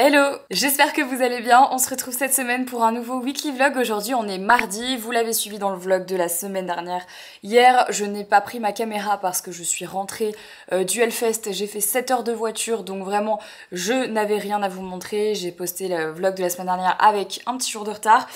Hello, j'espère que vous allez bien. On se retrouve cette semaine pour un nouveau weekly vlog. Aujourd'hui on est mardi, vous l'avez suivi dans le vlog de la semaine dernière. Hier je n'ai pas pris ma caméra parce que je suis rentrée du Hellfest. J'ai fait 7 heures de voiture donc vraiment je n'avais rien à vous montrer. J'ai posté le vlog de la semaine dernière avec un petit jour de retard.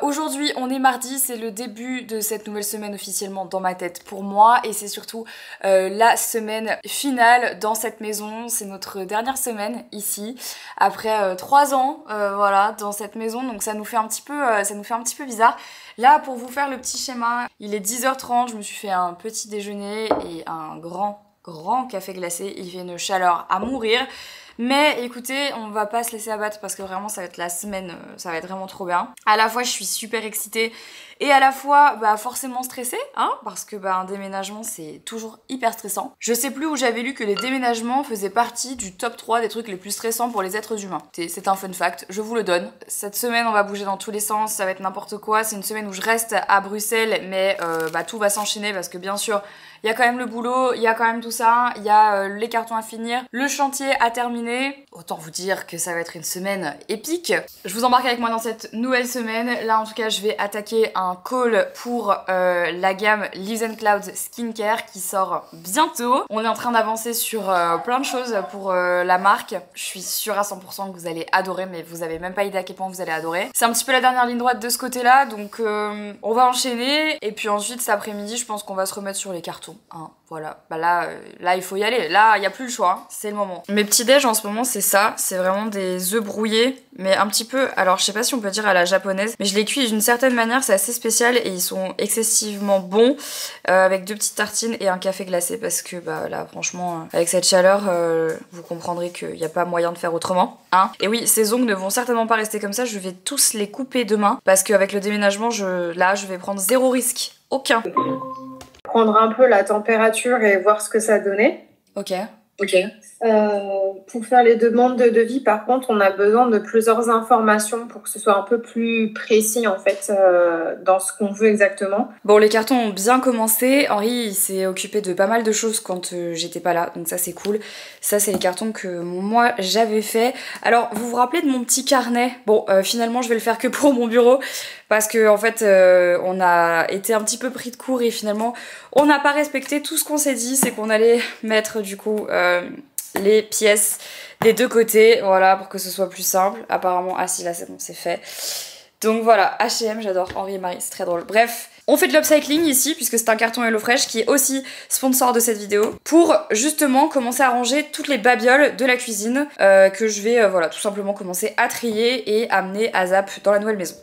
Aujourd'hui on est mardi, c'est le début de cette nouvelle semaine officiellement dans ma tête pour moi et c'est surtout la semaine finale dans cette maison. C'est notre dernière semaine ici après 3 ans voilà dans cette maison, donc ça nous fait un petit peu bizarre. Là pour vous faire le petit schéma, il est 10h30, je me suis fait un petit déjeuner et un grand café glacé. Il fait une chaleur à mourir. Mais écoutez, on va pas se laisser abattre parce que vraiment ça va être la semaine, ça va être vraiment trop bien. À la fois je suis super excitée et à la fois forcément stressée, hein, parce que un déménagement c'est toujours hyper stressant. Je sais plus où j'avais lu que les déménagements faisaient partie du top 3 des trucs les plus stressants pour les êtres humains. C'est un fun fact, je vous le donne. Cette semaine on va bouger dans tous les sens, ça va être n'importe quoi. C'est une semaine où je reste à Bruxelles mais tout va s'enchaîner parce que bien sûr il y a quand même le boulot, il y a quand même tout ça, il y a les cartons à finir, le chantier à terminer. Autant vous dire que ça va être une semaine épique. Je vous embarque avec moi dans cette nouvelle semaine. Là en tout cas je vais attaquer un call pour la gamme Leaves and Clouds Skincare qui sort bientôt. On est en train d'avancer sur plein de choses pour la marque. Je suis sûre à 100% que vous allez adorer, mais vous avez même pas idée à quel point vous allez adorer. C'est un petit peu la dernière ligne droite de ce côté-là, donc on va enchaîner. Et puis ensuite cet après-midi je pense qu'on va se remettre sur les cartons. Hein, voilà, là il faut y aller, là il n'y a plus le choix, hein. C'est le moment. Mes petits déj en ce moment c'est ça, c'est vraiment des œufs brouillés, mais un petit peu, alors je sais pas si on peut dire à la japonaise, mais je les cuis d'une certaine manière, c'est assez spécial et ils sont excessivement bons, avec 2 petites tartines et un café glacé parce que là franchement, avec cette chaleur, vous comprendrez qu'il n'y a pas moyen de faire autrement. Hein. Et oui, ces ongles ne vont certainement pas rester comme ça, je vais tous les couper demain parce qu'avec le déménagement, je vais prendre 0 risque, aucun. Prendre un peu la température et voir ce que ça donnait. Ok. Pour faire les demandes de devis, par contre, on a besoin de plusieurs informations pour que ce soit un peu plus précis en fait dans ce qu'on veut exactement. Bon, les cartons ont bien commencé. Henri il s'est occupé de pas mal de choses quand j'étais pas là, donc ça c'est cool. Ça c'est les cartons que moi j'avais fait. Alors vous vous rappelez de mon petit carnet? Bon, finalement je vais le faire que pour mon bureau parce que en fait on a été un petit peu pris de court et finalement on n'a pas respecté tout ce qu'on s'est dit, c'est qu'on allait mettre du coup les pièces des deux côtés, voilà, pour que ce soit plus simple. Apparemment, ah si, là c'est bon, c'est fait. Donc voilà, H&M, j'adore Henri et Marie, c'est très drôle. Bref, on fait de l'upcycling ici, puisque c'est un carton HelloFresh qui est aussi sponsor de cette vidéo, pour justement commencer à ranger toutes les babioles de la cuisine que je vais, tout simplement commencer à trier et amener à Zap dans la nouvelle maison.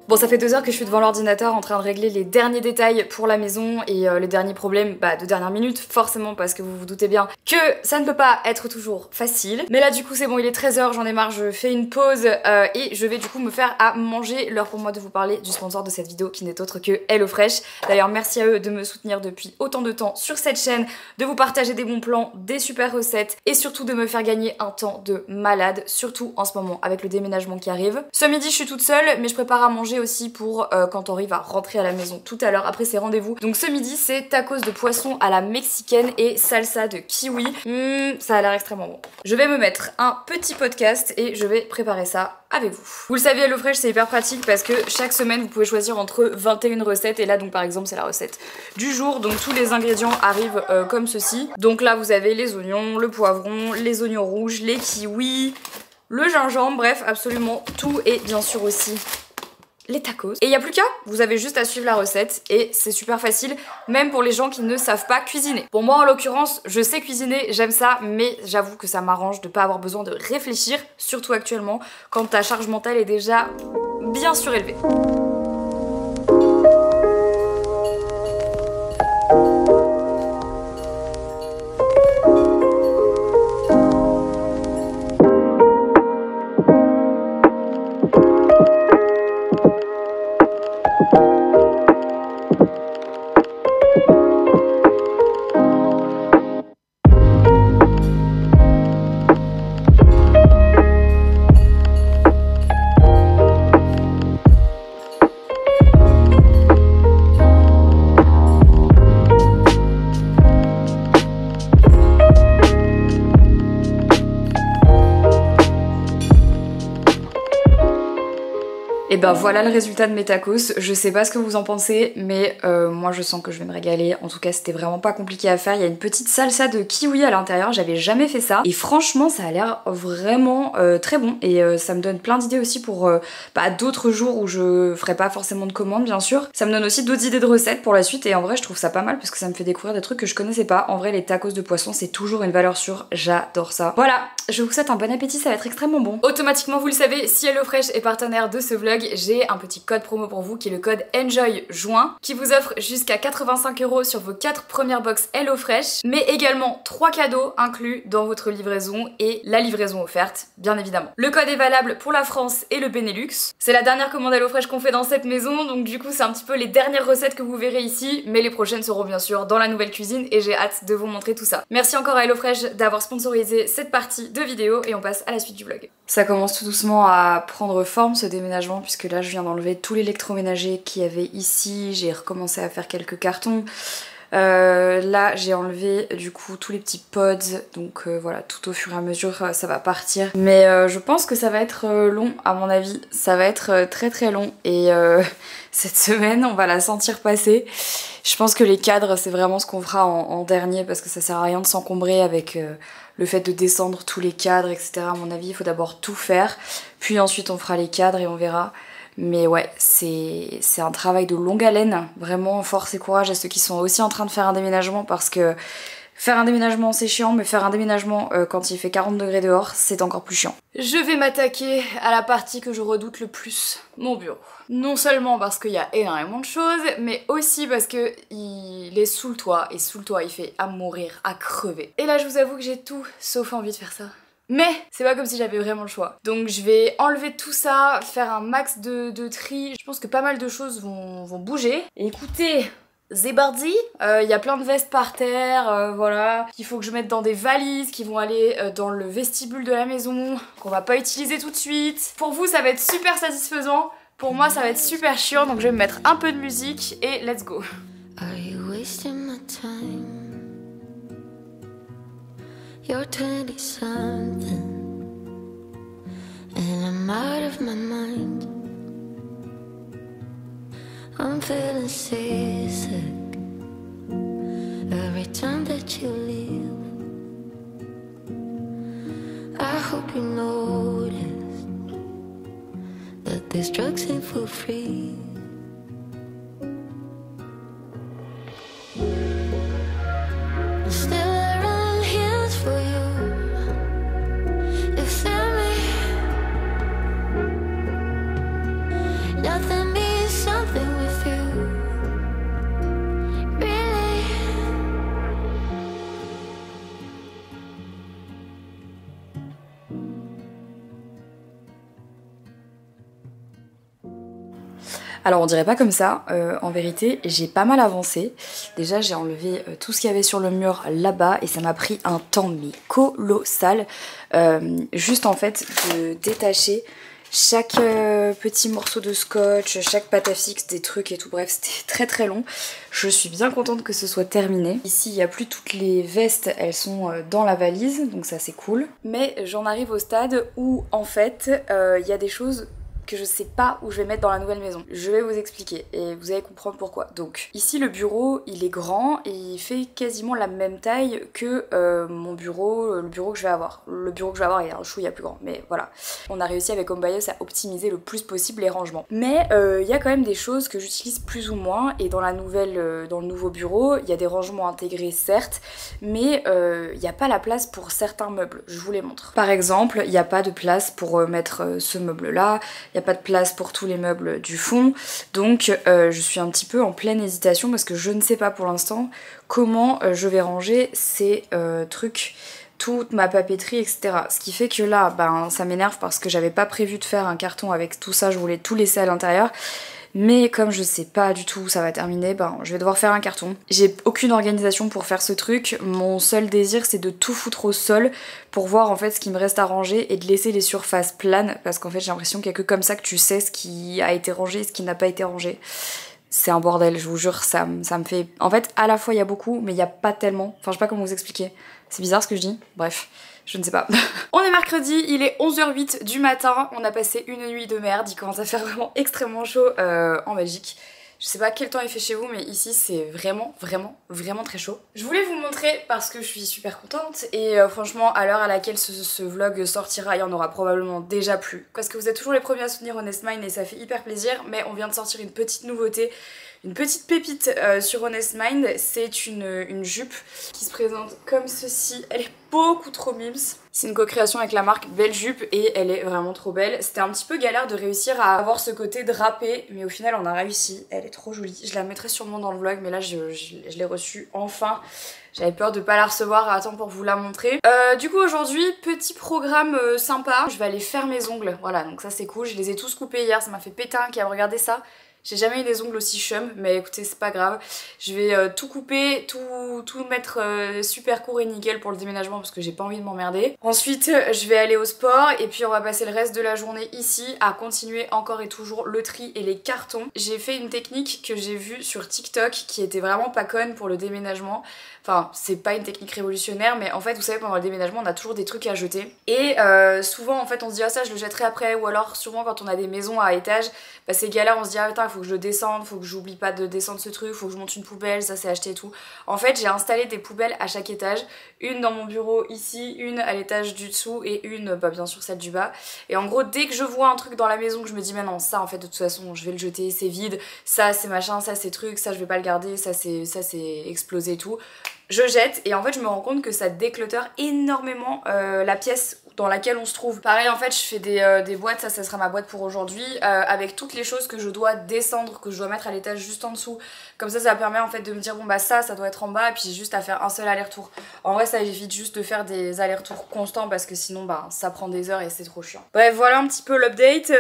Bon, ça fait 2 heures que je suis devant l'ordinateur en train de régler les derniers détails pour la maison et les derniers problèmes de dernière minute, forcément parce que vous vous doutez bien que ça ne peut pas être toujours facile. Mais là du coup c'est bon, il est 13h, j'en ai marre, je fais une pause et je vais du coup me faire à manger. L'heure pour moi de vous parler du sponsor de cette vidéo qui n'est autre que HelloFresh. D'ailleurs merci à eux de me soutenir depuis autant de temps sur cette chaîne, de vous partager des bons plans, des super recettes et surtout de me faire gagner un temps de malade, surtout en ce moment avec le déménagement qui arrive. Ce midi je suis toute seule mais je prépare à manger aussi pour quand Henri va rentrer à la maison tout à l'heure après ses rendez-vous. Donc ce midi c'est tacos de poisson à la mexicaine et salsa de kiwi. Ça a l'air extrêmement bon. Je vais me mettre un petit podcast et je vais préparer ça avec vous. Vous le savez, HelloFresh c'est hyper pratique parce que chaque semaine vous pouvez choisir entre 21 recettes et là donc par exemple c'est la recette du jour, donc tous les ingrédients arrivent comme ceci. Donc là vous avez les oignons, le poivron, les oignons rouges, les kiwis, le gingembre, bref absolument tout et bien sûr aussi les tacos. Et il n'y a plus qu'à, vous avez juste à suivre la recette et c'est super facile, même pour les gens qui ne savent pas cuisiner. Pour moi en l'occurrence, je sais cuisiner, j'aime ça, mais j'avoue que ça m'arrange de pas avoir besoin de réfléchir, surtout actuellement, quand ta charge mentale est déjà bien surélevée. Et ben voilà le résultat de mes tacos. Je sais pas ce que vous en pensez, mais moi je sens que je vais me régaler. En tout cas c'était vraiment pas compliqué à faire. Il y a une petite salsa de kiwi à l'intérieur, j'avais jamais fait ça. Et franchement ça a l'air vraiment très bon. Et ça me donne plein d'idées aussi pour d'autres jours où je ferai pas forcément de commandes bien sûr. Ça me donne aussi d'autres idées de recettes pour la suite. Et en vrai je trouve ça pas mal parce que ça me fait découvrir des trucs que je connaissais pas. En vrai les tacos de poisson c'est toujours une valeur sûre, j'adore ça. Voilà, je vous souhaite un bon appétit, ça va être extrêmement bon. Automatiquement vous le savez, si HelloFresh est partenaire de ce vlog, j'ai un petit code promo pour vous qui est le code ENJOYJUIN qui vous offre jusqu'à 85 € sur vos 4 premières box HelloFresh, mais également 3 cadeaux inclus dans votre livraison et la livraison offerte, bien évidemment. Le code est valable pour la France et le Benelux. C'est la dernière commande HelloFresh qu'on fait dans cette maison, donc du coup c'est un petit peu les dernières recettes que vous verrez ici, mais les prochaines seront bien sûr dans la nouvelle cuisine et j'ai hâte de vous montrer tout ça. Merci encore à HelloFresh d'avoir sponsorisé cette partie de vidéo et on passe à la suite du vlog. Ça commence tout doucement à prendre forme ce déménagement puisque là je viens d'enlever tout l'électroménager qu'il y avait ici, j'ai recommencé à faire quelques cartons. Là j'ai enlevé du coup tous les petits pods, donc voilà, tout au fur et à mesure ça va partir. Mais je pense que ça va être long à mon avis, ça va être très très long et cette semaine on va la sentir passer. Je pense que les cadres c'est vraiment ce qu'on fera en dernier parce que ça sert à rien de s'encombrer avec le fait de descendre tous les cadres etc. À mon avis il faut d'abord tout faire, puis ensuite on fera les cadres et on verra. Mais ouais, c'est un travail de longue haleine, vraiment force et courage à ceux qui sont aussi en train de faire un déménagement parce que faire un déménagement c'est chiant, mais faire un déménagement quand il fait 40 degrés dehors c'est encore plus chiant. Je vais m'attaquer à la partie que je redoute le plus, mon bureau. Non seulement parce qu'il y a énormément de choses, mais aussi parce que il est sous le toit, et sous le toit il fait à mourir, à crever. Et là je vous avoue que j'ai tout sauf envie de faire ça. Mais c'est pas comme si j'avais vraiment le choix. Donc je vais enlever tout ça, faire un max de tri. Je pense que pas mal de choses vont bouger. Et écoutez, Zébardi, il y a plein de vestes par terre, voilà, qu'il faut que je mette dans des valises qui vont aller dans le vestibule de la maison, qu'on va pas utiliser tout de suite. Pour vous ça va être super satisfaisant, pour moi ça va être super chiant, donc je vais me mettre un peu de musique et let's go. Are you wasting my time? You're 20-something and I'm out of my mind. I'm feeling seasick every time that you leave. I hope you notice that these drugs ain't for free. Alors on dirait pas comme ça, en vérité j'ai pas mal avancé. Déjà j'ai enlevé tout ce qu'il y avait sur le mur là-bas et ça m'a pris un temps mais colossal. Juste en fait de détacher chaque petit morceau de scotch, chaque pâte à fixe, des trucs et tout, bref c'était très très long. Je suis bien contente que ce soit terminé. Ici il n'y a plus toutes les vestes, elles sont dans la valise, donc ça c'est cool. Mais j'en arrive au stade où en fait il y a des choses que je sais pas où je vais mettre dans la nouvelle maison. Je vais vous expliquer et vous allez comprendre pourquoi. Donc ici le bureau il est grand et il fait quasiment la même taille que mon bureau, le bureau que je vais avoir. Le bureau que je vais avoir il est un chouïa plus grand, mais voilà. On a réussi avec Homebios à optimiser le plus possible les rangements. Mais il y a quand même des choses que j'utilise plus ou moins et dans la nouvelle, dans le nouveau bureau il y a des rangements intégrés certes, mais il n'y a pas la place pour certains meubles. Je vous les montre. Par exemple, il n'y a pas de place pour mettre ce meuble là. Il n'y a pas de place pour tous les meubles du fond, donc je suis un petit peu en pleine hésitation parce que je ne sais pas pour l'instant comment je vais ranger ces trucs, toute ma papeterie etc. Ce qui fait que là ben, ça m'énerve parce que j'avais pas prévu de faire un carton avec tout ça, je voulais tout laisser à l'intérieur. Mais comme je sais pas du tout où ça va terminer, ben je vais devoir faire un carton. J'ai aucune organisation pour faire ce truc, mon seul désir c'est de tout foutre au sol pour voir en fait ce qui me reste à ranger et de laisser les surfaces planes parce qu'en fait j'ai l'impression qu'il y a que comme ça que tu sais ce qui a été rangé et ce qui n'a pas été rangé. C'est un bordel, je vous jure, ça me fait... En fait à la fois il y a beaucoup mais il n'y a pas tellement, enfin je sais pas comment vous expliquer. C'est bizarre ce que je dis, bref. Je ne sais pas. On est mercredi, il est 11h08 du matin, on a passé une nuit de merde, il commence à faire vraiment extrêmement chaud en Belgique. Je sais pas quel temps il fait chez vous, mais ici c'est vraiment très chaud. Je voulais vous montrer parce que je suis super contente et franchement à l'heure à laquelle ce vlog sortira, il y en aura probablement déjà plus. Parce que vous êtes toujours les premiers à soutenir Honest Mind et ça fait hyper plaisir, mais on vient de sortir une petite nouveauté. Une petite pépite sur Honest Mind, c'est une jupe qui se présente comme ceci. Elle est beaucoup trop mimes. C'est une co-création avec la marque Belle Jupe et elle est vraiment trop belle. C'était un petit peu galère de réussir à avoir ce côté drapé, mais au final on a réussi. Elle est trop jolie. Je la mettrai sûrement dans le vlog, mais là je l'ai reçue enfin. J'avais peur de pas la recevoir à temps pour vous la montrer. Du coup aujourd'hui, petit programme sympa. Je vais aller faire mes ongles. Voilà, donc ça c'est cool. Je les ai tous coupés hier, ça m'a fait péter un câble. Regardez ça. J'ai jamais eu des ongles aussi chum, mais écoutez, c'est pas grave. Je vais tout couper, tout mettre super court et nickel pour le déménagement parce que j'ai pas envie de m'emmerder. Ensuite, je vais aller au sport et puis on va passer le reste de la journée ici à continuer encore et toujours le tri et les cartons. J'ai fait une technique que j'ai vue sur TikTok qui était vraiment pas conne pour le déménagement. Enfin, c'est pas une technique révolutionnaire, mais en fait, vous savez, pendant le déménagement, on a toujours des trucs à jeter. Et souvent, en fait, on se dit, ah ça, je le jetterai après. Ou alors, souvent, quand on a des maisons à étage, bah, c'est galère, on se dit, ah putain, il faut que je le descende, faut que j'oublie pas de descendre ce truc, faut que je monte une poubelle, ça c'est acheté et tout. En fait, j'ai installé des poubelles à chaque étage. Une dans mon bureau ici, une à l'étage du dessous et une, bah, bien sûr, celle du bas. Et en gros, dès que je vois un truc dans la maison que je me dis, mais non, ça, en fait, de toute façon, je vais le jeter, c'est vide. Ça, c'est machin, ça, c'est truc, ça, je vais pas le garder, ça, c'est explosé et tout. Je jette et en fait je me rends compte que ça déclutter énormément la pièce dans laquelle on se trouve. Pareil en fait je fais des boîtes, ça sera ma boîte pour aujourd'hui, avec toutes les choses que je dois descendre, que je dois mettre à l'étage juste en dessous. Comme ça permet en fait de me dire bon bah ça doit être en bas et puis j'ai juste à faire un seul aller-retour. En vrai ça évite juste de faire des allers-retours constants parce que sinon bah ça prend des heures et c'est trop chiant. Bref voilà un petit peu l'update,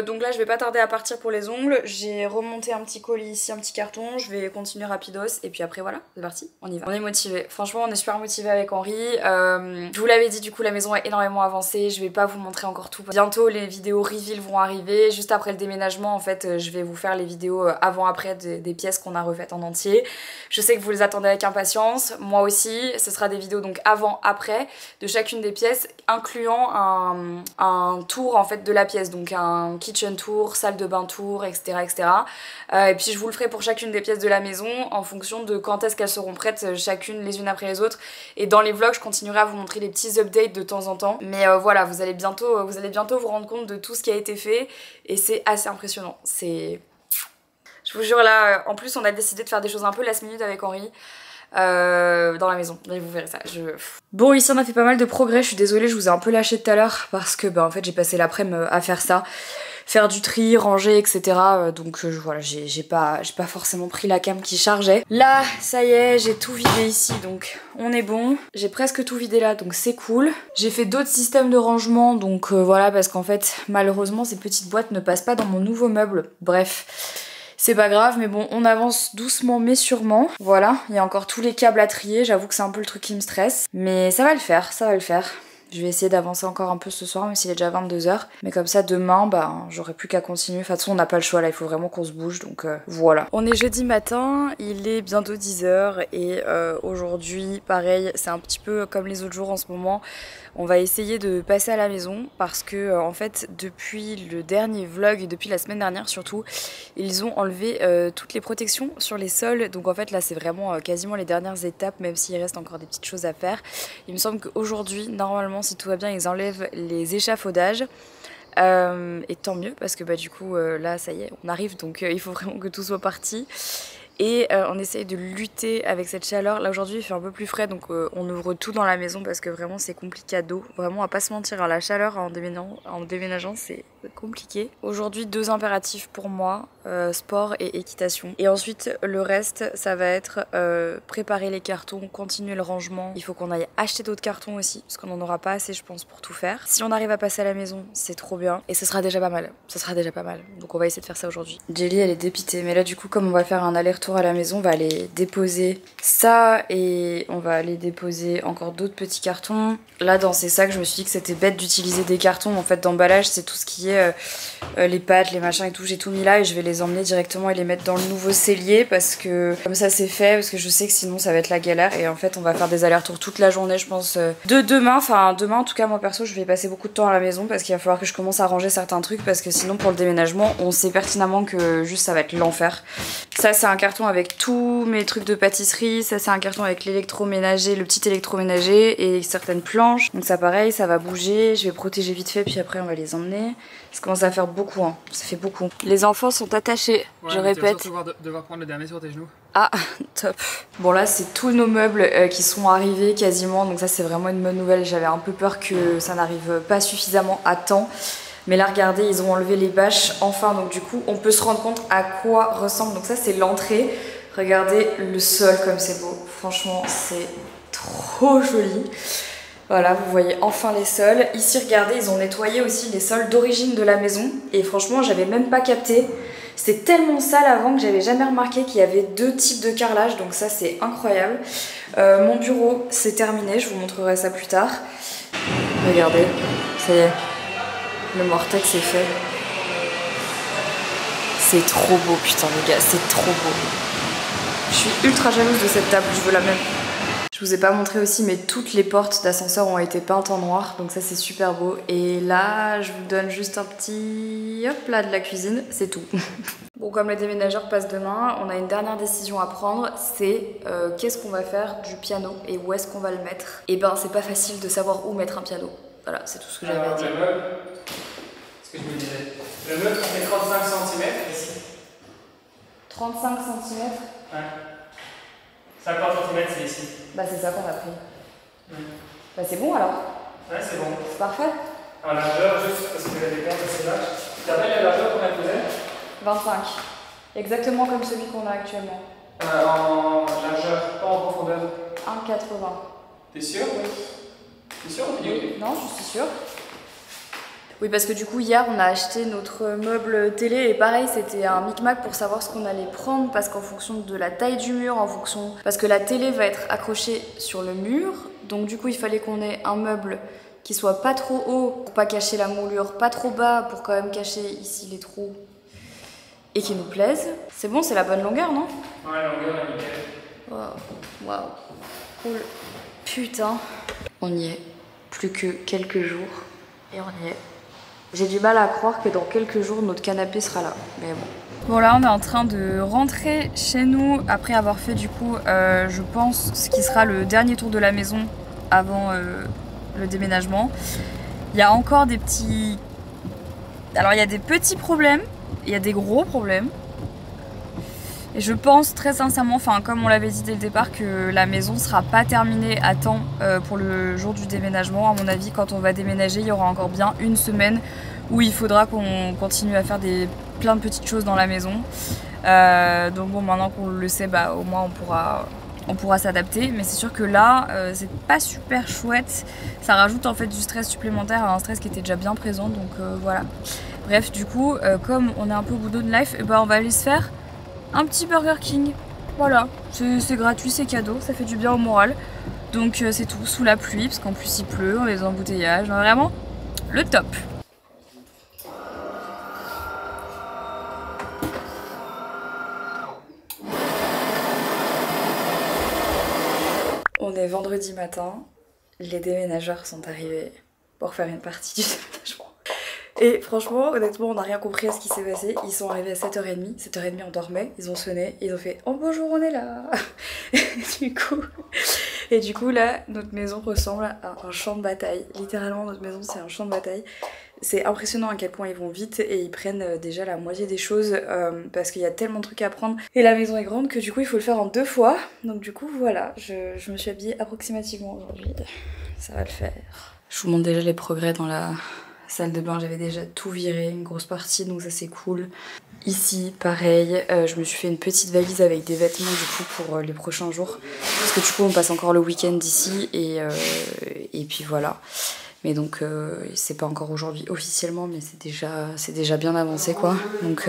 donc là je vais pas tarder à partir pour les ongles. J'ai remonté un petit colis ici, un petit carton, je vais continuer rapidos et puis après voilà c'est parti, on y va. On est motivé, franchement on est super motivé avec Henri. Je vous l'avais dit du coup la maison est énormément avancée, je vais pas vous montrer encore tout. Bientôt les vidéos reveal vont arriver, juste après le déménagement en fait je vais vous faire les vidéos avant-après des pièces qu'on a refaites en entier. Je sais que vous les attendez avec impatience, moi aussi. Ce sera des vidéos donc avant-après de chacune des pièces incluant un tour en fait de la pièce, donc un kitchen tour, salle de bain tour, etc. Et puis je vous le ferai pour chacune des pièces de la maison en fonction de quand est-ce qu'elles seront prêtes chacune les unes après les autres. Et dans les vlogs je continuerai à vous montrer les petits updates de temps en temps. Mais voilà, vous allez bientôt vous rendre compte de tout ce qui a été fait et c'est assez impressionnant. Je vous jure là, en plus on a décidé de faire des choses un peu last minute avec Henri. Dans la maison, et vous verrez ça. Bon ici on a fait pas mal de progrès, je suis désolée je vous ai un peu lâché tout à l'heure parce que bah en fait j'ai passé l'après-midi à faire ça, faire du tri, ranger etc. Donc voilà j'ai pas forcément pris la cam qui chargeait. Là ça y est j'ai tout vidé ici donc on est bon, j'ai presque tout vidé là donc c'est cool. J'ai fait d'autres systèmes de rangement donc voilà parce qu'en fait malheureusement ces petites boîtes ne passent pas dans mon nouveau meuble, bref. C'est pas grave, mais bon, on avance doucement mais sûrement. Voilà, il y a encore tous les câbles à trier, j'avoue que c'est un peu le truc qui me stresse. Mais ça va le faire, ça va le faire. Je vais essayer d'avancer encore un peu ce soir, même s'il est déjà 22h. Mais comme ça, demain, bah, j'aurai plus qu'à continuer. Enfin, de toute façon, on n'a pas le choix là, il faut vraiment qu'on se bouge, donc voilà. On est jeudi matin, il est bientôt 10h et aujourd'hui, pareil, c'est un petit peu comme les autres jours en ce moment. On va essayer de passer à la maison parce que en fait depuis le dernier vlog et depuis la semaine dernière surtout ils ont enlevé toutes les protections sur les sols, donc en fait là c'est vraiment quasiment les dernières étapes même s'il reste encore des petites choses à faire. Il me semble qu'aujourd'hui normalement si tout va bien ils enlèvent les échafaudages. Et tant mieux parce que bah du coup là ça y est on arrive donc il faut vraiment que tout soit parti. Et on essaye de lutter avec cette chaleur. Là aujourd'hui il fait un peu plus frais donc on ouvre tout dans la maison parce que vraiment c'est compliqué à dos. Vraiment à pas se mentir, hein, la chaleur en déménageant c'est compliqué. Aujourd'hui 2 impératifs pour moi, sport et équitation. Et ensuite le reste ça va être préparer les cartons, continuer le rangement. Il faut qu'on aille acheter d'autres cartons aussi parce qu'on n'en aura pas assez je pense pour tout faire. Si on arrive à passer à la maison c'est trop bien et ce sera déjà pas mal. Ça sera déjà pas mal. Donc on va essayer de faire ça aujourd'hui. Jelly elle est dépitée mais là du coup comme on va faire un aller-retour retour à la maison, on va aller déposer ça et on va aller déposer encore d'autres petits cartons. Là dans ces sacs je me suis dit que c'était bête d'utiliser des cartons en fait d'emballage, c'est tout ce qui est les pâtes, les machins et tout, j'ai tout mis là et je vais les emmener directement et les mettre dans le nouveau cellier parce que comme ça c'est fait, parce que je sais que sinon ça va être la galère et en fait on va faire des allers-retours toute la journée je pense de demain, enfin demain en tout cas moi perso je vais passer beaucoup de temps à la maison parce qu'il va falloir que je commence à ranger certains trucs parce que sinon pour le déménagement on sait pertinemment que juste ça va être l'enfer. Ça c'est un carton avec tous mes trucs de pâtisserie, ça c'est un carton avec l'électroménager, le petit électroménager et certaines planches, donc ça pareil ça va bouger, je vais protéger vite fait puis après on va les emmener. Ça commence à faire beaucoup, hein. Ça fait beaucoup. Les enfants sont attachés, ouais, je répète. Tu vas devoir prendre le dernier sur tes genoux. Ah, top. Bon là c'est tous nos meubles qui sont arrivés quasiment, donc ça c'est vraiment une bonne nouvelle. J'avais un peu peur que ça n'arrive pas suffisamment à temps. Mais là regardez, ils ont enlevé les bâches enfin, donc du coup on peut se rendre compte à quoi ressemble. Donc ça c'est l'entrée. Regardez le sol comme c'est beau. Franchement c'est trop joli. Voilà, vous voyez enfin les sols. Ici, regardez, ils ont nettoyé aussi les sols d'origine de la maison. Et franchement, j'avais même pas capté. C'était tellement sale avant que j'avais jamais remarqué qu'il y avait deux types de carrelage. Donc ça, c'est incroyable. Mon bureau, c'est terminé. Je vous montrerai ça plus tard. Regardez, ça y est. Le Mortex est fait. C'est trop beau, putain, les gars. C'est trop beau. Je suis ultra jalouse de cette table. Je veux la même. Je vous ai pas montré aussi, mais toutes les portes d'ascenseur ont été peintes en noir, donc ça c'est super beau. Et là, je vous donne juste un petit hop là de la cuisine, c'est tout. Bon, comme les déménageurs passent demain, on a une dernière décision à prendre, c'est qu'est-ce qu'on va faire du piano et où est-ce qu'on va le mettre. Et ben c'est pas facile de savoir où mettre un piano. Voilà, c'est tout ce que j'avais à dire. Le meuble, ce que je me disais. Le meuble, ça fait 35 cm ici. 35 cm. Ouais. 50 cm c'est ici. Bah c'est ça qu'on a pris. Bah c'est bon alors. Ouais c'est bon. C'est parfait. En largeur, juste parce que les comptes c'est vache. Tu te rappelles la largeur qu'on a posée 25. Exactement comme celui qu'on a actuellement. En largeur, pas en profondeur. 1,80. T'es sûr? Oui. T'es sûr? Oui. Non, je suis sûre. Oui, parce que du coup, hier, on a acheté notre meuble télé et pareil, c'était un micmac pour savoir ce qu'on allait prendre parce qu'en fonction de la taille du mur, parce que la télé va être accrochée sur le mur, donc du coup, il fallait qu'on ait un meuble qui soit pas trop haut pour pas cacher la moulure, pas trop bas pour quand même cacher ici les trous et qui nous plaise. C'est bon, c'est la bonne longueur, non? Ouais, la longueur est nickel. Waouh, waouh, cool. Putain, on y est. Plus que quelques jours et on y est. J'ai du mal à croire que dans quelques jours, notre canapé sera là, mais bon. Bon là, on est en train de rentrer chez nous après avoir fait du coup, je pense, ce qui sera le dernier tour de la maison avant le déménagement. Il y a encore des petits... Alors il y a des petits problèmes, il y a des gros problèmes. Et je pense très sincèrement, enfin comme on l'avait dit dès le départ, que la maison sera pas terminée à temps pour le jour du déménagement. À mon avis, quand on va déménager, il y aura encore bien une semaine où il faudra qu'on continue à faire plein de petites choses dans la maison. Donc bon, maintenant qu'on le sait, bah, au moins on pourra s'adapter. Mais c'est sûr que là, c'est pas super chouette. Ça rajoute en fait du stress supplémentaire à un stress qui était déjà bien présent. Donc voilà. Bref, du coup, comme on est un peu au bout de life, bah, on va aller se faire un petit Burger King, voilà, c'est gratuit, c'est cadeau, ça fait du bien au moral. Donc c'est tout, sous la pluie, parce qu'en plus il pleut, on est dans l'embouteillage, vraiment le top. On est vendredi matin, les déménageurs sont arrivés pour faire une partie du déménagement. Et franchement, honnêtement, on n'a rien compris à ce qui s'est passé. Ils sont arrivés à 7h30, 7h30 on dormait, ils ont sonné, ils ont fait « Oh bonjour, on est là !» Et du coup là, notre maison ressemble à un champ de bataille. Littéralement, notre maison c'est un champ de bataille. C'est impressionnant à quel point ils vont vite et ils prennent déjà la moitié des choses parce qu'il y a tellement de trucs à prendre. Et la maison est grande que du coup il faut le faire en 2 fois. Donc du coup voilà, je me suis habillée approximativement aujourd'hui. Ça va le faire. Je vous montre déjà les progrès dans la salle de bain, j'avais déjà tout viré, une grosse partie, donc ça c'est cool. Ici, pareil, je me suis fait une petite valise avec des vêtements du coup pour les prochains jours. Parce que du coup on passe encore le week-end ici et puis voilà. Mais donc c'est pas encore aujourd'hui officiellement, mais c'est déjà bien avancé quoi. Donc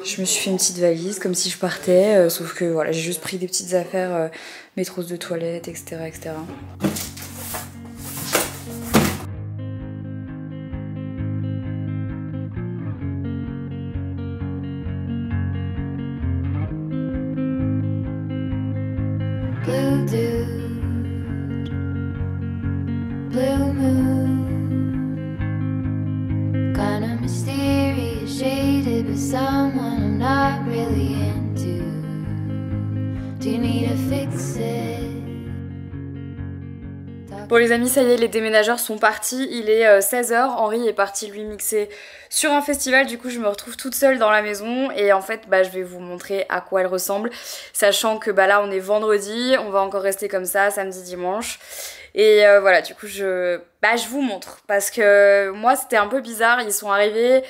Je me suis fait une petite valise comme si je partais, sauf que voilà, j'ai juste pris des petites affaires, mes trousses de toilette, etc. etc. Blue dude, blue moon, kinda mysterious, shaded with someone I'm not really into. Do you need to fix it? Bon les amis, ça y est, les déménageurs sont partis, il est 16h, Henri est parti lui mixer sur un festival, du coup je me retrouve toute seule dans la maison et en fait je vais vous montrer à quoi elle ressemble, sachant que là on est vendredi, on va encore rester comme ça, samedi, dimanche. Et voilà, du coup je vous montre, parce que moi c'était un peu bizarre, ils sont arrivés,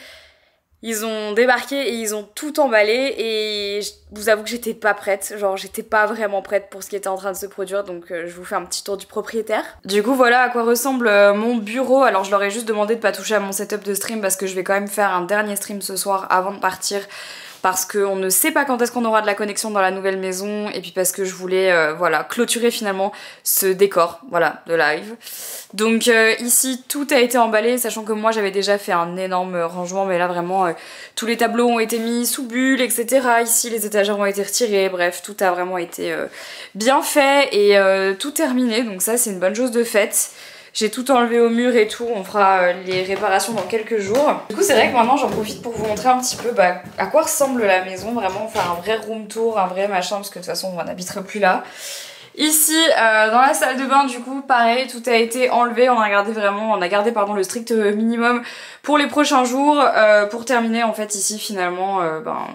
ils ont débarqué et ils ont tout emballé et je vous avoue que j'étais pas prête, genre j'étais pas vraiment prête pour ce qui était en train de se produire, donc je vous fais un petit tour du propriétaire. Du coup voilà à quoi ressemble mon bureau. Alors je leur ai juste demandé de pas toucher à mon setup de stream parce que je vais quand même faire un dernier stream ce soir avant de partir, parce qu'on ne sait pas quand est-ce qu'on aura de la connexion dans la nouvelle maison, et puis parce que je voulais voilà, clôturer finalement ce décor voilà, de live. Donc ici tout a été emballé, sachant que moi j'avais déjà fait un énorme rangement, mais là vraiment tous les tableaux ont été mis sous bulle, etc. Ici les étagères ont été retirées, bref tout a vraiment été bien fait et tout terminé, donc ça c'est une bonne chose de faite. J'ai tout enlevé au mur et tout, on fera les réparations dans quelques jours. Du coup c'est vrai que maintenant j'en profite pour vous montrer un petit peu à quoi ressemble la maison, vraiment faire un vrai room tour, un vrai machin, parce que de toute façon on n'habiterait plus là. Ici dans la salle de bain du coup pareil, tout a été enlevé, on a gardé le strict minimum pour les prochains jours, pour terminer en fait ici finalement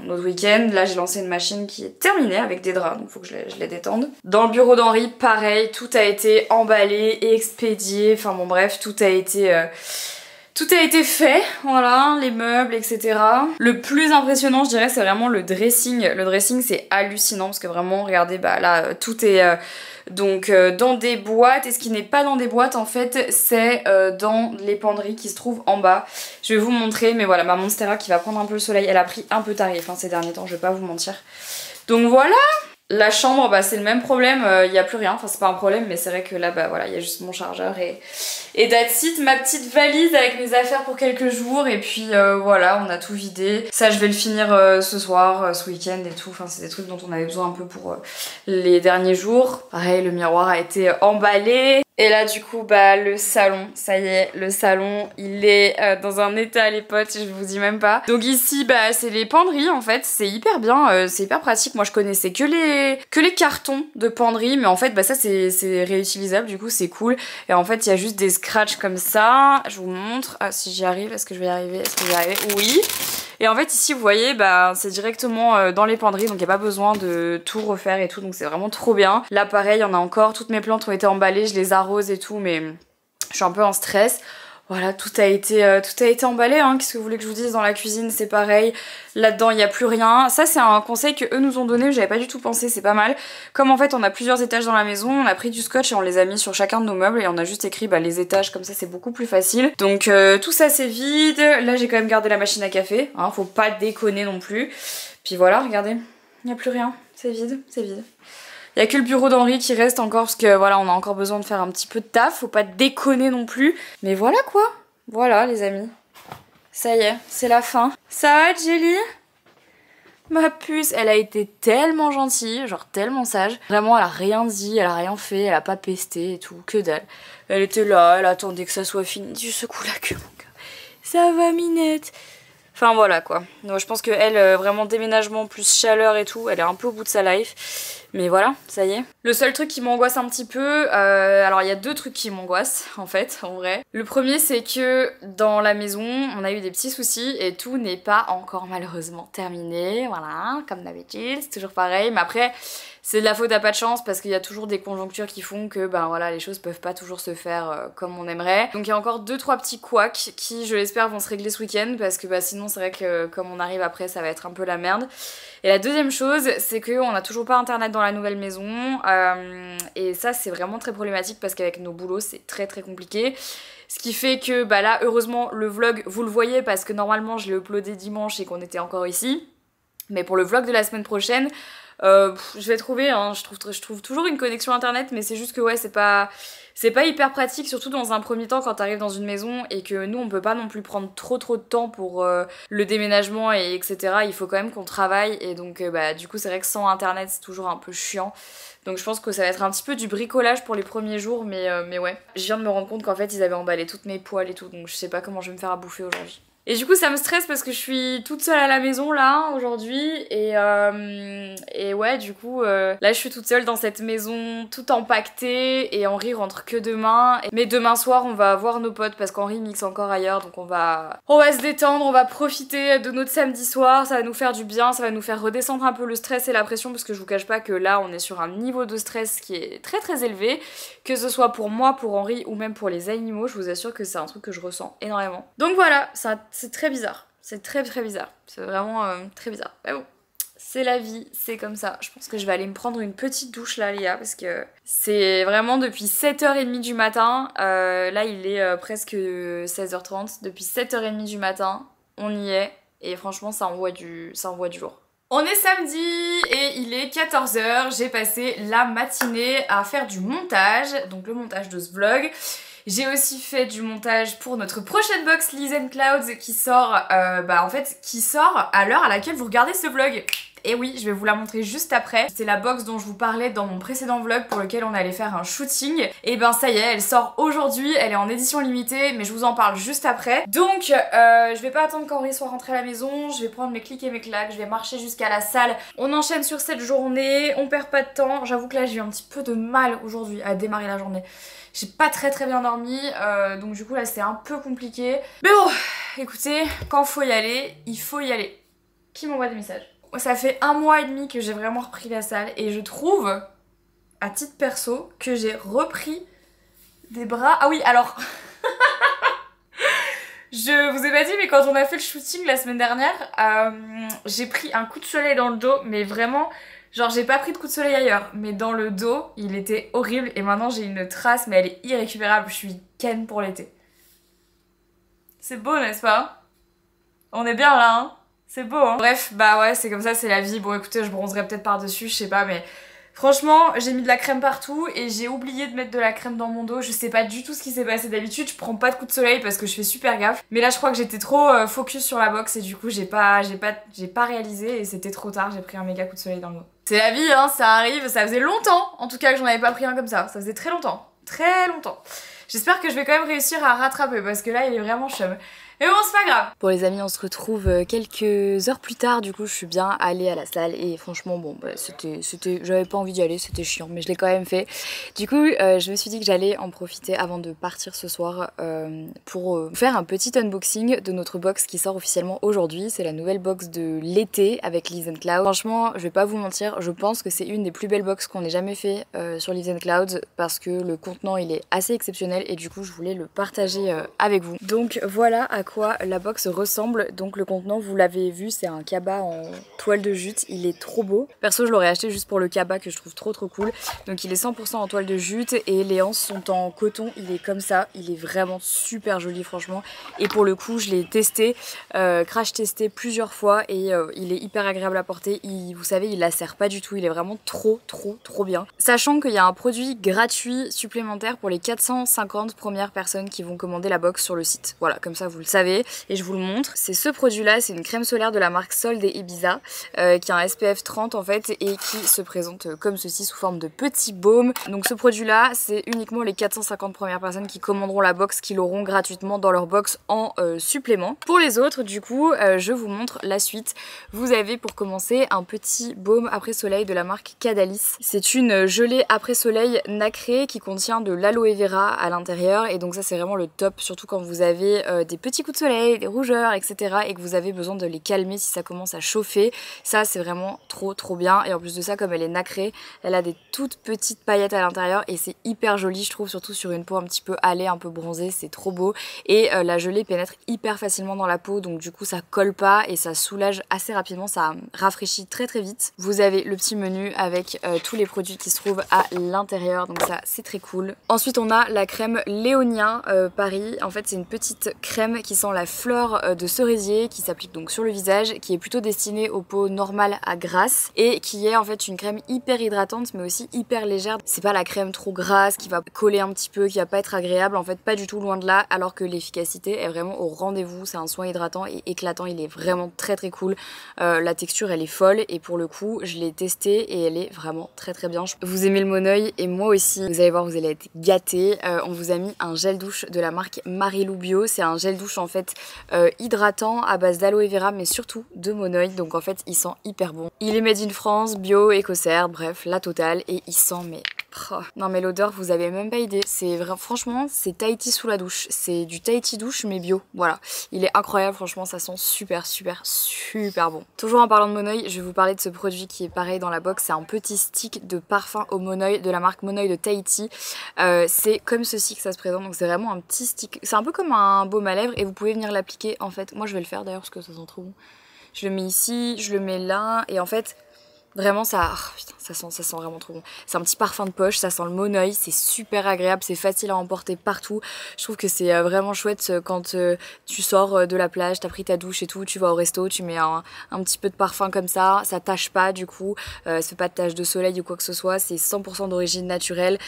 notre week-end. Là j'ai lancé une machine qui est terminée avec des draps, donc faut que je les détende. Dans le bureau d'Henri pareil, tout a été emballé, expédié, enfin bon bref, tout a été fait, voilà, les meubles, etc. Le plus impressionnant, je dirais, c'est vraiment le dressing. Le dressing, c'est hallucinant parce que vraiment, regardez, là, tout est dans des boîtes. Et ce qui n'est pas dans des boîtes, en fait, c'est dans les penderies qui se trouvent en bas. Je vais vous montrer, mais voilà, ma Monstera qui va prendre un peu le soleil, elle a pris un peu tarif ces derniers temps, je vais pas vous mentir. Donc voilà. La chambre, c'est le même problème, il n'y a plus rien, enfin c'est pas un problème, mais c'est vrai que là, voilà, il y a juste mon chargeur et that's it, ma petite valise avec mes affaires pour quelques jours, et puis voilà, on a tout vidé. Ça, je vais le finir ce soir, ce week-end et tout, enfin c'est des trucs dont on avait besoin un peu pour les derniers jours. Pareil, le miroir a été emballé. Et là du coup le salon, ça y est, le salon il est dans un état les potes, je vous dis même pas. Donc ici c'est les penderies en fait, c'est hyper bien, c'est hyper pratique. Moi je connaissais que les cartons de penderie, mais en fait ça c'est réutilisable, du coup c'est cool. Et en fait il y a juste des scratchs comme ça, je vous montre, si j'y arrive, est-ce que je vais y arriver, oui. Et en fait ici vous voyez c'est directement dans les penderies, donc il n'y a pas besoin de tout refaire et tout, donc c'est vraiment trop bien. Là pareil, il y en a encore, toutes mes plantes ont été emballées, je les arrose et tout, mais je suis un peu en stress. Voilà, tout a été emballé, qu'est-ce que vous voulez que je vous dise. Dans la cuisine c'est pareil, là-dedans il n'y a plus rien. Ça c'est un conseil que eux nous ont donné, j'avais pas du tout pensé, c'est pas mal. Comme en fait on a plusieurs étages dans la maison, on a pris du scotch et on les a mis sur chacun de nos meubles et on a juste écrit les étages, comme ça c'est beaucoup plus facile. Donc tout ça c'est vide, là j'ai quand même gardé la machine à café, faut pas déconner non plus. Puis voilà, regardez, il n'y a plus rien, c'est vide, c'est vide. Il y a que le bureau d'Henri qui reste encore parce que voilà, on a encore besoin de faire un petit peu de taf, faut pas déconner non plus. Mais voilà quoi, voilà les amis. Ça y est, c'est la fin. Ça va Jelly? Ma puce, elle a été tellement gentille, genre tellement sage. Vraiment, elle a rien dit, elle a rien fait, elle a pas pesté et tout, que dalle. Elle était là, elle attendait que ça soit fini. Tu secoues la queue mon gars. Ça va Minette? Enfin voilà quoi. Donc, je pense que elle, vraiment déménagement plus chaleur et tout, elle est un peu au bout de sa life. Mais voilà, ça y est. Le seul truc qui m'angoisse un petit peu, alors il y a deux trucs qui m'angoissent en fait, en vrai. Le premier c'est que dans la maison, on a eu des petits soucis et tout n'est pas encore malheureusement terminé. Voilà, comme d'habitude, c'est toujours pareil. Mais après, c'est de la faute à pas de chance parce qu'il y a toujours des conjonctures qui font que voilà, les choses peuvent pas toujours se faire comme on aimerait. Donc il y a encore 2-3 petits couacs qui, je l'espère, vont se régler ce week-end parce que sinon c'est vrai que comme on arrive après, ça va être un peu la merde. Et la deuxième chose, c'est qu'on n'a toujours pas internet dans la nouvelle maison et ça c'est vraiment très problématique parce qu'avec nos boulots c'est très très compliqué. Ce qui fait que là heureusement le vlog vous le voyez parce que normalement je l'ai uploadé dimanche et qu'on était encore ici. Mais pour le vlog de la semaine prochaine, je vais trouver, hein, je trouve toujours une connexion internet, mais c'est juste que ouais, c'est pas hyper pratique, surtout dans un premier temps quand t'arrives dans une maison et que nous on peut pas non plus prendre trop de temps pour le déménagement et etc. Il faut quand même qu'on travaille et donc bah du coup c'est vrai que sans internet c'est toujours un peu chiant. Donc je pense que ça va être un petit peu du bricolage pour les premiers jours, mais ouais. Je viens de me rendre compte qu'en fait ils avaient emballé toutes mes poêles et tout, donc je sais pas comment je vais me faire à bouffer aujourd'hui. Et du coup ça me stresse parce que je suis toute seule à la maison là aujourd'hui et ouais du coup là je suis toute seule dans cette maison toute empaquetée et Henri rentre que demain. Mais demain soir on va voir nos potes parce qu'Henri mixe encore ailleurs, donc on va se détendre, on va profiter de notre samedi soir, ça va nous faire du bien, ça va nous faire redescendre un peu le stress et la pression parce que je vous cache pas que là on est sur un niveau de stress qui est très très élevé, que ce soit pour moi, pour Henri ou même pour les animaux, je vous assure que c'est un truc que je ressens énormément. Donc voilà, c'est très bizarre, c'est très bizarre, c'est vraiment très bizarre. Mais bon, c'est la vie, c'est comme ça. Je pense que je vais aller me prendre une petite douche là les gars, parce que c'est vraiment depuis 7h30 du matin, là il est presque 16h30, depuis 7h30 du matin, on y est, et franchement ça envoie du lourd. On est samedi et il est 14h, j'ai passé la matinée à faire du montage, donc le montage de ce vlog. J'ai aussi fait du montage pour notre prochaine box Liz & Clouds qui sort, qui sort à l'heure à laquelle vous regardez ce vlog. Et oui, je vais vous la montrer juste après. C'est la box dont je vous parlais dans mon précédent vlog pour lequel on allait faire un shooting. Et ben ça y est, elle sort aujourd'hui, elle est en édition limitée, mais je vous en parle juste après. Donc je vais pas attendre qu'Henri soit rentré à la maison, je vais prendre mes clics et mes claques, je vais marcher jusqu'à la salle. On enchaîne sur cette journée, on perd pas de temps. J'avoue que là j'ai eu un petit peu de mal aujourd'hui à démarrer la journée. J'ai pas très bien dormi, donc du coup là c'était un peu compliqué. Mais bon, écoutez, quand faut y aller, il faut y aller. Qui m'envoie des messages? Ça fait 1 mois et demi que j'ai vraiment repris la salle et je trouve, à titre perso, que j'ai repris des bras... Ah oui, alors... Je vous ai pas dit, mais quand on a fait le shooting la semaine dernière, j'ai pris un coup de soleil dans le dos, mais vraiment... Genre j'ai pas pris de coup de soleil ailleurs, mais dans le dos, il était horrible et maintenant j'ai une trace, mais elle est irrécupérable, je suis ken pour l'été. C'est beau, n'est-ce pas? On est bien là, hein? C'est beau, hein? Bref, bah ouais, c'est comme ça, c'est la vie. Bon écoutez, je bronzerai peut-être par-dessus, je sais pas, mais... Franchement, j'ai mis de la crème partout et j'ai oublié de mettre de la crème dans mon dos. Je sais pas du tout ce qui s'est passé. D'habitude, je prends pas de coup de soleil parce que je fais super gaffe. Mais là, je crois que j'étais trop focus sur la boxe et du coup, j'ai pas réalisé et c'était trop tard. J'ai pris un méga coup de soleil dans le dos. C'est la vie, hein, ça arrive. Ça faisait longtemps, en tout cas, que j'en avais pas pris un comme ça. Ça faisait très longtemps. Très longtemps. J'espère que je vais quand même réussir à rattraper parce que là, il est vraiment chum. Mais bon, c'est pas grave. Bon les amis, on se retrouve quelques heures plus tard. Du coup, je suis bien allée à la salle et franchement, bon, bah, j'avais pas envie d'y aller, c'était chiant, mais je l'ai quand même fait. Du coup, je me suis dit que j'allais en profiter avant de partir ce soir pour faire un petit unboxing de notre box qui sort officiellement aujourd'hui. C'est la nouvelle box de l'été avec Liz & Clouds. Franchement, je vais pas vous mentir, je pense que c'est une des plus belles box qu'on ait jamais fait sur Liz & Clouds parce que le contenant il est assez exceptionnel et du coup, je voulais le partager avec vous. Donc voilà à quoi la box ressemble. Donc le contenant, vous l'avez vu, c'est un cabas en toile de jute, il est trop beau. Perso je l'aurais acheté juste pour le cabas que je trouve trop cool. Donc il est 100% en toile de jute et les anses sont en coton, il est comme ça, il est vraiment super joli franchement. Et pour le coup je l'ai testé, crash testé plusieurs fois et il est hyper agréable à porter. Vous savez, il lacère pas du tout, il est vraiment trop bien. Sachant qu'il y a un produit gratuit supplémentaire pour les 450 premières personnes qui vont commander la box sur le site. Voilà, comme ça vous le savez et je vous le montre. C'est ce produit là, c'est une crème solaire de la marque Sol des Ibiza qui a un SPF 30 en fait et qui se présente comme ceci sous forme de petit baume. Donc ce produit là, c'est uniquement les 450 premières personnes qui commanderont la box qui l'auront gratuitement dans leur box en supplément. Pour les autres du coup, je vous montre la suite. Vous avez pour commencer un petit baume après soleil de la marque Cadalis. C'est une gelée après soleil nacrée qui contient de l'aloe vera à l'intérieur et donc ça c'est vraiment le top, surtout quand vous avez des petits coups de soleil, des rougeurs, etc. et que vous avez besoin de les calmer si ça commence à chauffer. Ça c'est vraiment trop bien et en plus de ça, comme elle est nacrée, elle a des toutes petites paillettes à l'intérieur et c'est hyper joli je trouve, surtout sur une peau un petit peu hâlée, un peu bronzée, c'est trop beau et la gelée pénètre hyper facilement dans la peau donc du coup ça colle pas et ça soulage assez rapidement, ça rafraîchit très vite. Vous avez le petit menu avec tous les produits qui se trouvent à l'intérieur donc ça c'est très cool. Ensuite on a la crème Léonien Paris, en fait c'est une petite crème qui qui sent la fleur de cerisier, qui s'applique donc sur le visage, qui est plutôt destinée aux peaux normales à grasses et qui est en fait une crème hyper hydratante mais aussi hyper légère. C'est pas la crème trop grasse qui va coller un petit peu, qui va pas être agréable, en fait pas du tout, loin de là, alors que l'efficacité est vraiment au rendez-vous. C'est un soin hydratant et éclatant, il est vraiment très très cool. La texture elle est folle et pour le coup je l'ai testé et elle est vraiment très très bien. Vous aimez le Monoi et moi aussi, vous allez voir, vous allez être gâtés. On vous a mis un gel douche de la marque Marilou Bio. C'est un gel douche en fait hydratant à base d'aloe vera mais surtout de Monoi, donc en fait il sent hyper bon. Il est made in France, bio, écossaire, bref la totale, et il sent mais... Oh. Non mais l'odeur vous avez même pas idée, c'est vrai, franchement c'est Tahiti sous la douche, c'est du Tahiti douche mais bio, voilà. Il est incroyable, franchement ça sent super super super bon. Toujours en parlant de Monoi, je vais vous parler de ce produit qui est pareil dans la box, c'est un petit stick de parfum au Monoi de la marque Monoi de Tahiti. C'est comme ceci que ça se présente, donc c'est vraiment un petit stick, c'est un peu comme un baume à lèvres et vous pouvez venir l'appliquer en fait. Moi je vais le faire d'ailleurs parce que ça sent trop bon. Je le mets ici, je le mets là et en fait... Vraiment ça, oh, putain, ça sent vraiment trop bon. C'est un petit parfum de poche, ça sent le Monoi, c'est super agréable, c'est facile à emporter partout. Je trouve que c'est vraiment chouette quand tu sors de la plage, t'as pris ta douche et tout, tu vas au resto, tu mets un petit peu de parfum comme ça tâche pas du coup, ça fait pas de tache de soleil ou quoi que ce soit, c'est 100% d'origine naturelle,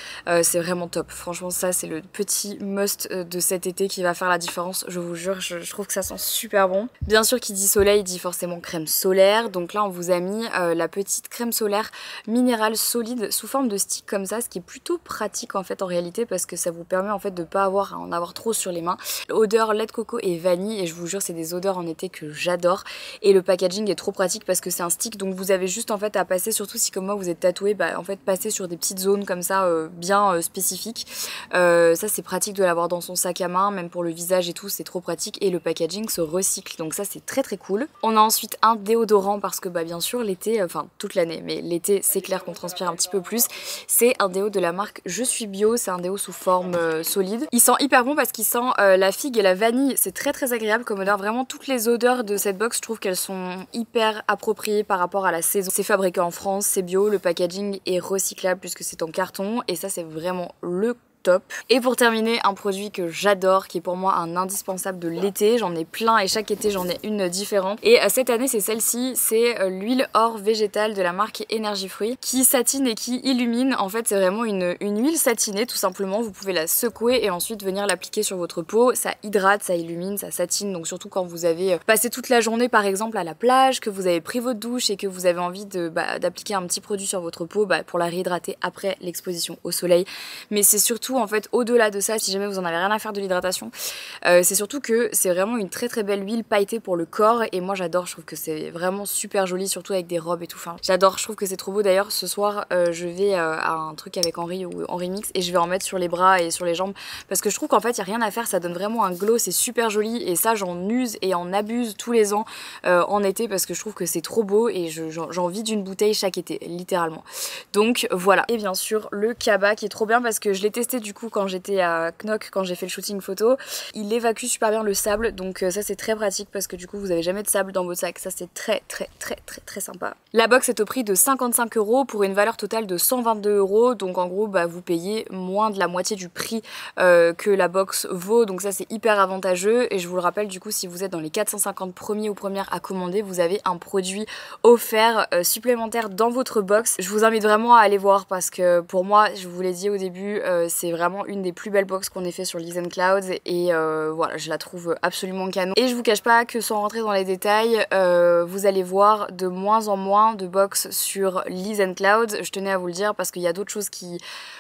c'est vraiment top. Franchement ça c'est le petit must de cet été qui va faire la différence, je vous jure, je trouve que ça sent super bon. Bien sûr qui dit soleil dit forcément crème solaire, donc là on vous a mis la petite crème solaire minérale solide sous forme de stick comme ça, ce qui est plutôt pratique en fait en réalité parce que ça vous permet en fait de pas avoir à en avoir trop sur les mains. Odeur lait de coco et vanille et je vous jure c'est des odeurs en été que j'adore et le packaging est trop pratique parce que c'est un stick donc vous avez juste en fait à passer, surtout si comme moi vous êtes tatoué, bah en fait passer sur des petites zones comme ça bien spécifiques. Ça c'est pratique de l'avoir dans son sac à main, même pour le visage et tout c'est trop pratique et le packaging se recycle donc ça c'est très très cool. On a ensuite un déodorant parce que bah bien sûr l'été, enfin toute l'année, mais l'été c'est clair qu'on transpire un petit peu plus. C'est un déo de la marque Je suis bio, c'est un déo sous forme solide. Il sent hyper bon parce qu'il sent la figue et la vanille, c'est très très agréable comme odeur. Vraiment toutes les odeurs de cette box, je trouve qu'elles sont hyper appropriées par rapport à la saison. C'est fabriqué en France, c'est bio, le packaging est recyclable puisque c'est en carton et ça c'est vraiment le top. Et pour terminer, un produit que j'adore, qui est pour moi un indispensable de l'été, j'en ai plein et chaque été j'en ai une différente. Et cette année c'est celle-ci, c'est l'huile or végétale de la marque Énergie Fruits, qui satine et qui illumine. En fait c'est vraiment une huile satinée tout simplement, vous pouvez la secouer et ensuite venir l'appliquer sur votre peau, ça hydrate, ça illumine, ça satine, donc surtout quand vous avez passé toute la journée par exemple à la plage, que vous avez pris votre douche et que vous avez envie d'appliquer un petit produit sur votre peau pour la réhydrater après l'exposition au soleil. Mais c'est surtout en fait au-delà de ça, si jamais vous en avez rien à faire de l'hydratation, c'est surtout que c'est vraiment une très très belle huile pailletée pour le corps et moi j'adore, je trouve que c'est vraiment super joli, surtout avec des robes et tout, enfin j'adore, je trouve que c'est trop beau. D'ailleurs ce soir je vais à un truc avec Henri ou Henri Mix et je vais en mettre sur les bras et sur les jambes parce que je trouve qu'en fait il n'y a rien à faire, ça donne vraiment un glow, c'est super joli et ça j'en use et en abuse tous les ans en été parce que je trouve que c'est trop beau et j'en vide une bouteille chaque été littéralement. Donc voilà, et bien sûr le Kaba qui est trop bien parce que je l'ai testé du coup quand j'étais à Knock, quand j'ai fait le shooting photo, il évacue super bien le sable, donc ça c'est très pratique parce que du coup vous avez jamais de sable dans votre sac, ça c'est très très très très très sympa. La box est au prix de 55 € pour une valeur totale de 122 €, donc en gros vous payez moins de la moitié du prix que la box vaut, donc ça c'est hyper avantageux et je vous le rappelle du coup si vous êtes dans les 450 premiers ou premières à commander, vous avez un produit offert supplémentaire dans votre box. Je vous invite vraiment à aller voir parce que pour moi, je vous l'ai dit au début, c'est vraiment une des plus belles box qu'on ait fait sur Lees & Clouds et voilà, je la trouve absolument canon. Et je vous cache pas que sans rentrer dans les détails, vous allez voir de moins en moins de box sur Lees & Clouds. Je tenais à vous le dire parce qu'il y a d'autres choses qui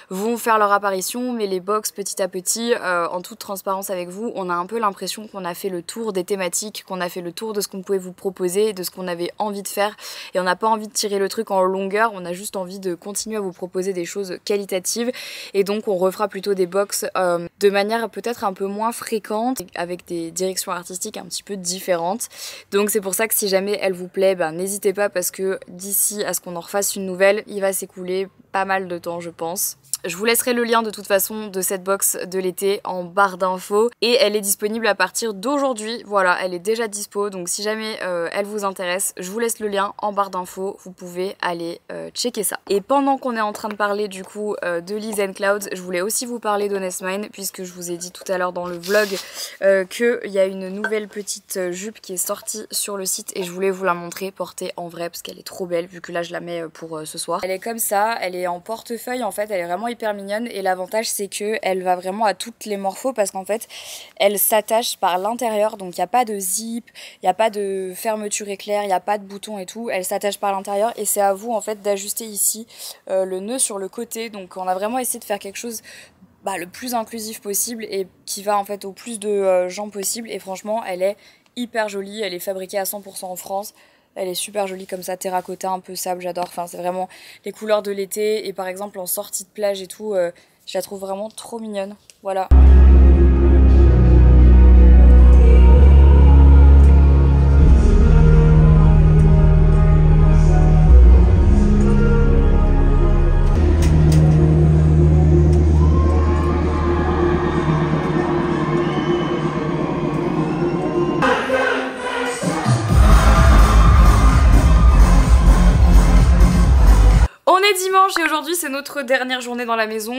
vont faire leur apparition, mais les box petit à petit, en toute transparence avec vous, on a un peu l'impression qu'on a fait le tour des thématiques, qu'on a fait le tour de ce qu'on pouvait vous proposer, de ce qu'on avait envie de faire et on n'a pas envie de tirer le truc en longueur, on a juste envie de continuer à vous proposer des choses qualitatives et donc on refera plutôt des box de manière peut-être un peu moins fréquente avec des directions artistiques un petit peu différentes. Donc c'est pour ça que si jamais elle vous plaît, n'hésitez pas parce que d'ici à ce qu'on en refasse une nouvelle, il va s'écouler pas mal de temps je pense. Je vous laisserai le lien de toute façon de cette box de l'été en barre d'infos et elle est disponible à partir d'aujourd'hui. Voilà, elle est déjà dispo, donc si jamais elle vous intéresse, je vous laisse le lien en barre d'infos, vous pouvez aller checker ça. Et pendant qu'on est en train de parler du coup de Liz & Clouds, je voulais aussi vous parler d'Honest Mine puisque je vous ai dit tout à l'heure dans le vlog qu'il y a une nouvelle petite jupe qui est sortie sur le site et je voulais vous la montrer portée en vrai parce qu'elle est trop belle vu que là je la mets pour ce soir. Elle est comme ça, elle est en portefeuille en fait, elle est vraiment hyper mignonne et l'avantage c'est que elle va vraiment à toutes les morphos parce qu'en fait elle s'attache par l'intérieur, donc il n'y a pas de zip, il n'y a pas de fermeture éclair, il n'y a pas de bouton et tout, elle s'attache par l'intérieur et c'est à vous en fait d'ajuster ici le nœud sur le côté. Donc on a vraiment essayé de faire quelque chose le plus inclusif possible et qui va en fait au plus de gens possible et franchement elle est hyper jolie, elle est fabriquée à 100% en France. Elle est super jolie comme ça, terracotta, un peu sable, j'adore. Enfin, c'est vraiment les couleurs de l'été. Et par exemple, en sortie de plage et tout, je la trouve vraiment trop mignonne. Voilà. On est dimanche et aujourd'hui c'est notre dernière journée dans la maison.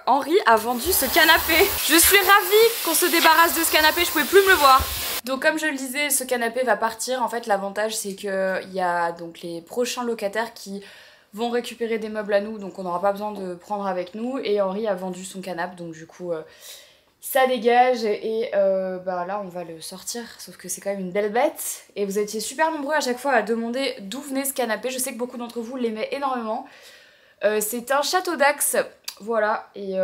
Henri a vendu ce canapé. Je suis ravie qu'on se débarrasse de ce canapé, je pouvais plus me le voir. Donc comme je le disais, ce canapé va partir. En fait l'avantage c'est qu'il y a donc les prochains locataires qui vont récupérer des meubles à nous, donc on n'aura pas besoin de prendre avec nous. Et Henri a vendu son canapé, donc du coup ça dégage et là on va le sortir, sauf que c'est quand même une belle bête. Et vous étiez super nombreux à chaque fois à demander d'où venait ce canapé. Je sais que beaucoup d'entre vous l'aimaient énormément. C'est un Château d'Axe, voilà, et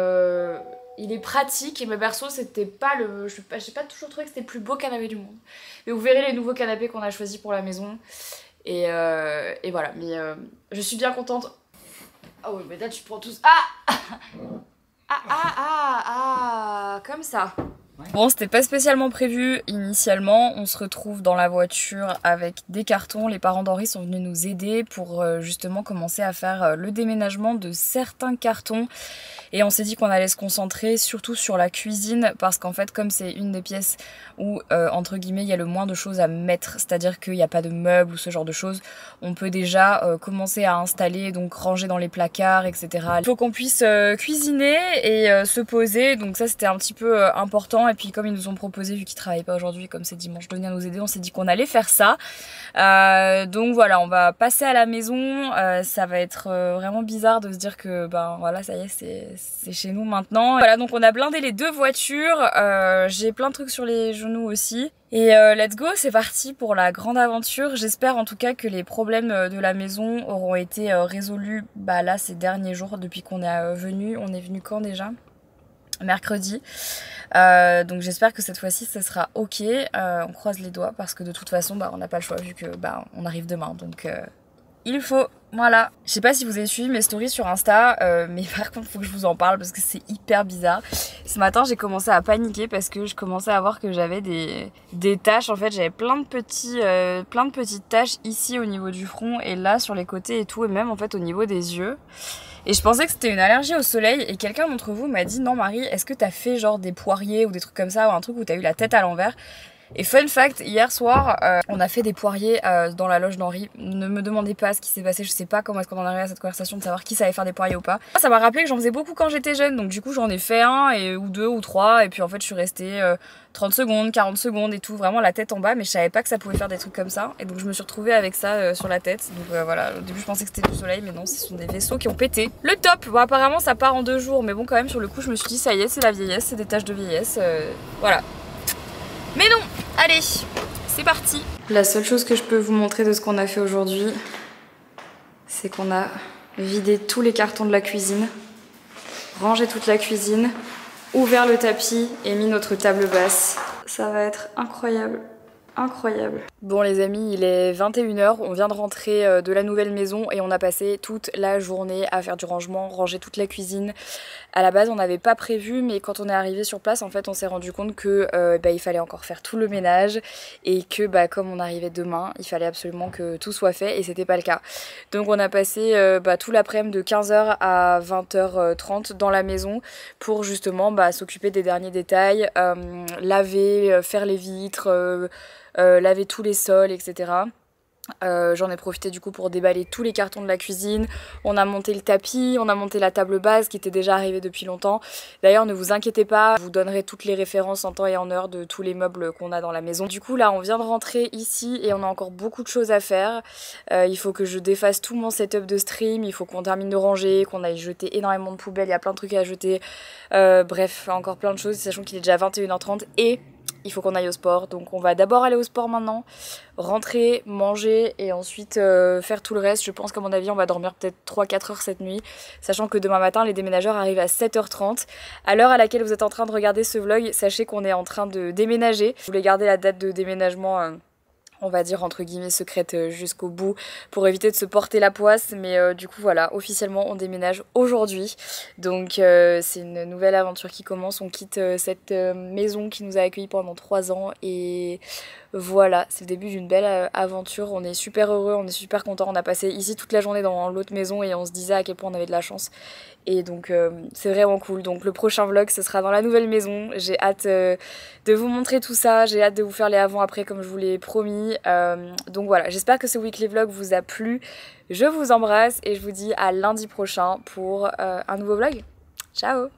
il est pratique. Mais perso c'était pas le... J'ai pas toujours trouvé que c'était le plus beau canapé du monde. Mais vous verrez les nouveaux canapés qu'on a choisis pour la maison. Et voilà, mais je suis bien contente. Ah ouais, mais là tu prends tous... comme ça. Bon, c'était pas spécialement prévu initialement. On se retrouve dans la voiture avec des cartons. Les parents d'Henri sont venus nous aider pour justement commencer à faire le déménagement de certains cartons. Et on s'est dit qu'on allait se concentrer surtout sur la cuisine parce qu'en fait comme c'est une des pièces où entre guillemets il y a le moins de choses à mettre, c'est-à-dire qu'il n'y a pas de meubles ou ce genre de choses, on peut déjà commencer à installer, donc ranger dans les placards, etc. Il faut qu'on puisse cuisiner et se poser, donc ça c'était un petit peu important. Et puis comme ils nous ont proposé, vu qu'ils travaillent pas aujourd'hui, comme c'est dimanche, de venir nous aider, on s'est dit qu'on allait faire ça. Donc voilà, on va passer à la maison. Ça va être vraiment bizarre de se dire que voilà, ça y est, c'est chez nous maintenant. Voilà, donc on a blindé les deux voitures. J'ai plein de trucs sur les genoux aussi. Et let's go, c'est parti pour la grande aventure. J'espère en tout cas que les problèmes de la maison auront été résolus là ces derniers jours depuis qu'on est venu. On est venu quand déjà ? Mercredi. Donc j'espère que cette fois-ci ça sera ok. On croise les doigts parce que de toute façon on n'a pas le choix vu que on arrive demain, donc il faut, voilà. Je sais pas si vous avez suivi mes stories sur Insta, mais par contre faut que je vous en parle parce que c'est hyper bizarre. Ce matin j'ai commencé à paniquer parce que je commençais à voir que j'avais des taches. En fait j'avais plein de petites taches ici au niveau du front et là sur les côtés et tout, et même en fait au niveau des yeux. Et je pensais que c'était une allergie au soleil et quelqu'un d'entre vous m'a dit non Marie, est-ce que t'as fait genre des poiriers ou des trucs comme ça, ou un truc où t'as eu la tête à l'envers? Et fun fact, hier soir, on a fait des poiriers dans la loge d'Henri. Ne me demandez pas ce qui s'est passé, je sais pas comment est-ce qu'on en est arrivé à cette conversation de savoir qui savait faire des poiriers ou pas. Ça m'a rappelé que j'en faisais beaucoup quand j'étais jeune, donc du coup j'en ai fait un ou deux ou trois, et puis en fait je suis restée 30 secondes, 40 secondes et tout, vraiment la tête en bas, mais je savais pas que ça pouvait faire des trucs comme ça, et donc je me suis retrouvée avec ça sur la tête. Donc voilà, au début je pensais que c'était du soleil, mais non, ce sont des vaisseaux qui ont pété. Le top, bon apparemment ça part en 2 jours, mais bon quand même sur le coup je me suis dit ça y est, c'est la vieillesse, c'est des taches de vieillesse, voilà. Mais non, allez, c'est parti. La seule chose que je peux vous montrer de ce qu'on a fait aujourd'hui, c'est qu'on a vidé tous les cartons de la cuisine, rangé toute la cuisine, ouvert le tapis et mis notre table basse. Ça va être incroyable. Incroyable. Bon les amis, il est 21h, on vient de rentrer de la nouvelle maison et on a passé toute la journée à faire du rangement, ranger toute la cuisine. À la base on n'avait pas prévu, mais quand on est arrivé sur place en fait on s'est rendu compte que il fallait encore faire tout le ménage et que comme on arrivait demain, il fallait absolument que tout soit fait et c'était pas le cas. Donc on a passé tout l'après-midi de 15h à 20h30 dans la maison pour justement s'occuper des derniers détails, laver, faire les vitres, laver tous les sols, etc. J'en ai profité du coup pour déballer tous les cartons de la cuisine. On a monté le tapis, on a monté la table basse qui était déjà arrivée depuis longtemps. D'ailleurs ne vous inquiétez pas, je vous donnerai toutes les références en temps et en heure de tous les meubles qu'on a dans la maison. Du coup là on vient de rentrer ici et on a encore beaucoup de choses à faire. Il faut que je défasse tout mon setup de stream, il faut qu'on termine de ranger, qu'on aille jeter énormément de poubelles, il y a plein de trucs à jeter. Bref, encore plein de choses, sachant qu'il est déjà 21h30 et il faut qu'on aille au sport, donc on va d'abord aller au sport maintenant, rentrer, manger et ensuite faire tout le reste. Je pense qu'à mon avis on va dormir peut-être 3-4 heures cette nuit, sachant que demain matin les déménageurs arrivent à 7h30. À l'heure à laquelle vous êtes en train de regarder ce vlog, sachez qu'on est en train de déménager. Je voulais garder la date de déménagement on va dire entre guillemets secrète jusqu'au bout pour éviter de se porter la poisse, mais du coup voilà, officiellement on déménage aujourd'hui, donc c'est une nouvelle aventure qui commence. On quitte cette maison qui nous a accueillis pendant 3 ans et voilà, c'est le début d'une belle aventure. On est super heureux, on est super content. On a passé ici toute la journée dans l'autre maison et on se disait à quel point on avait de la chance. Et donc c'est vraiment cool. Donc le prochain vlog ce sera dans la nouvelle maison. J'ai hâte de vous montrer tout ça. J'ai hâte de vous faire les avant-après comme je vous l'ai promis. Donc voilà, j'espère que ce weekly vlog vous a plu. Je vous embrasse et je vous dis à lundi prochain pour un nouveau vlog. Ciao!